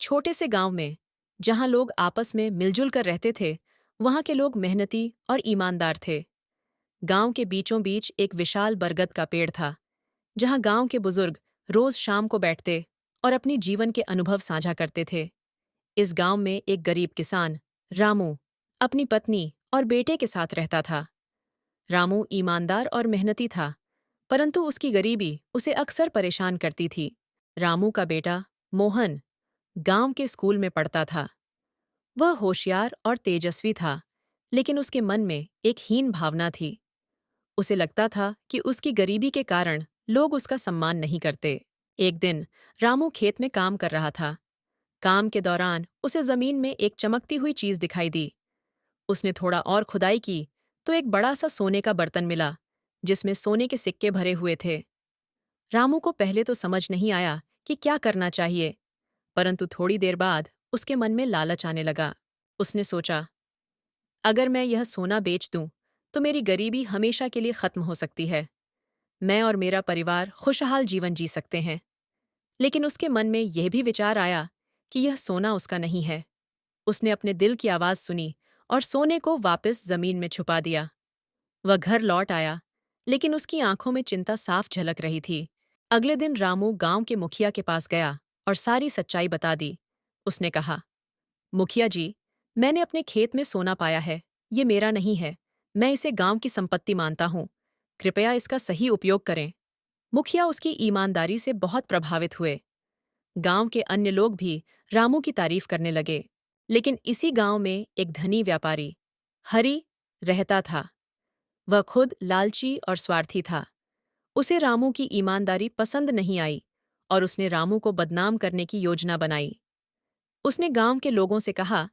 छोटे से गांव में, जहां लोग आपस में मिलजुल कर रहते थे, वहां के लोग मेहनती और ईमानदार थे। गांव के बीचों बीच एक विशाल बरगद का पेड़ था, जहां गांव के बुजुर्ग रोज शाम को बैठते और अपनी जीवन के अनुभव साझा करते थे। इस गांव में एक गरीब किसान, रामू, अपनी पत्नी और बेटे के साथ रहता था। रामू ईमानदार और मेहनती था, परंतु उसकी गरीबी उसे अक्सर परेशान करती थी। रामू का बेटा, मोहन, गांव के स्कूल में पढ़ता था। वह होशियार और तेजस्वी था, लेकिन उसके मन में एक हीन भावना थी। उसे लगता था कि उसकी गरीबी के कारण लोग उसका सम्मान नहीं करते। एक दिन रामू खेत में काम कर रहा था। काम के दौरान उसे जमीन में एक चमकती हुई चीज दिखाई दी। उसने थोड़ा और खुदाई की तो एक बड़ा सा सोने का बर्तन मिला, जिसमें सोने के सिक्के भरे हुए थे। रामू को पहले तो समझ नहीं आया कि क्या करना चाहिए, परंतु थोड़ी देर बाद उसके मन में लालच आने लगा। उसने सोचा, अगर मैं यह सोना बेच दूं, तो मेरी गरीबी हमेशा के लिए खत्म हो सकती है। मैं और मेरा परिवार खुशहाल जीवन जी सकते हैं। लेकिन उसके मन में यह भी विचार आया कि यह सोना उसका नहीं है। उसने अपने दिल की आवाज सुनी और सोने को वापस जमीन में छुपा दिया। वह घर लौट आया, लेकिन उसकी आंखों में चिंता साफ झलक रही थी। अगले दिन रामू गांव के मुखिया के पास गया और सारी सच्चाई बता दी। उसने कहा, मुखिया जी, मैंने अपने खेत में सोना पाया है। ये मेरा नहीं है। मैं इसे गांव की संपत्ति मानता हूँ। कृपया इसका सही उपयोग करें। मुखिया उसकी ईमानदारी से बहुत प्रभावित हुए। गांव के अन्य लोग भी रामू की तारीफ करने लगे। लेकिन इसी गांव में एक धनी व्यापारी, हरि, रहता था। वह खुद लालची और स्वार्थी था। उसे रामू की ईमानदारी पसंद नहीं आई और उसने रामू को बदनाम करने की योजना बनाई। उसने गांव के लोगों से कहा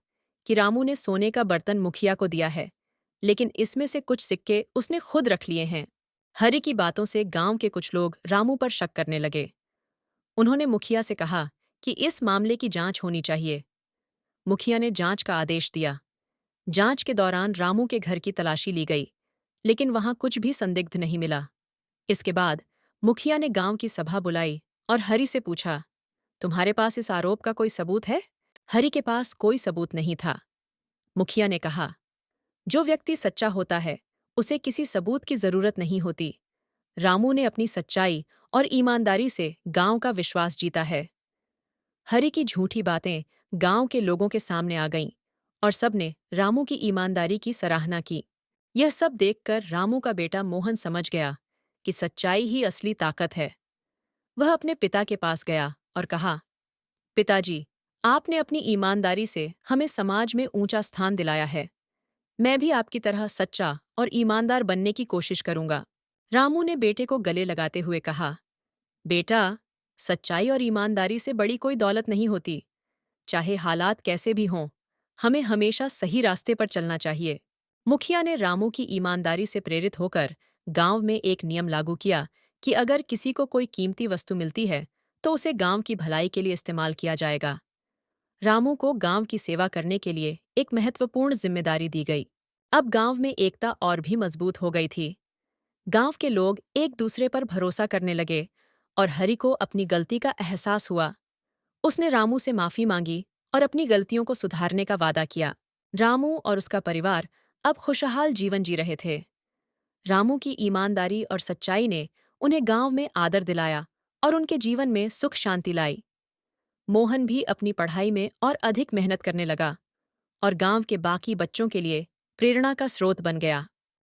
कि रामू ने सोने का बर्तन मुखिया को दिया है, लेकिन इसमें से कुछ सिक्के उसने खुद रख लिए हैं। हरि की बातों से गांव के कुछ लोग रामू पर शक करने लगे। उन्होंने मुखिया से कहा कि इस मामले की जांच होनी चाहिए। मुखिया ने जांच का आदेश दिया। जांच के दौरान रामू के घर की तलाशी ली गई, लेकिन वहां कुछ भी संदिग्ध नहीं मिला। इसके बाद मुखिया ने गांव की सभा बुलाई और हरि से पूछा, तुम्हारे पास इस आरोप का कोई सबूत है? हरि के पास कोई सबूत नहीं था। मुखिया ने कहा, जो व्यक्ति सच्चा होता है, उसे किसी सबूत की जरूरत नहीं होती। रामू ने अपनी सच्चाई और ईमानदारी से गांव का विश्वास जीता है। हरि की झूठी बातें गांव के लोगों के सामने आ गईं और सबने रामू की ईमानदारी की सराहना की। यह सब देखकर रामू का बेटा मोहन समझ गया कि सच्चाई ही असली ताकत है। वह अपने पिता के पास गया और कहा, पिताजी, आपने अपनी ईमानदारी से हमें समाज में ऊंचा स्थान दिलाया है। मैं भी आपकी तरह सच्चा और ईमानदार बनने की कोशिश करूंगा। रामू ने बेटे को गले लगाते हुए कहा, बेटा, सच्चाई और ईमानदारी से बड़ी कोई दौलत नहीं होती। चाहे हालात कैसे भी हों, हमें हमेशा सही रास्ते पर चलना चाहिए। मुखिया ने रामू की ईमानदारी से प्रेरित होकर गांव में एक नियम लागू किया कि अगर किसी को कोई कीमती वस्तु मिलती है, तो उसे गांव की भलाई के लिए इस्तेमाल किया जाएगा। रामू को गांव की सेवा करने के लिए एक महत्वपूर्ण जिम्मेदारी दी गई। अब गांव में एकता और भी मजबूत हो गई थी। गांव के लोग एक दूसरे पर भरोसा करने लगे और हरि को अपनी गलती का एहसास हुआ। उसने रामू से माफी मांगी और अपनी गलतियों को सुधारने का वादा किया। रामू और उसका परिवार अब खुशहाल जीवन जी रहे थे। रामू की ईमानदारी और सच्चाई ने उन्हें गांव में आदर दिलाया और उनके जीवन में सुख शांति लाई। मोहन भी अपनी पढ़ाई में और अधिक मेहनत करने लगा और गांव के बाकी बच्चों के लिए प्रेरणा का स्रोत बन गया।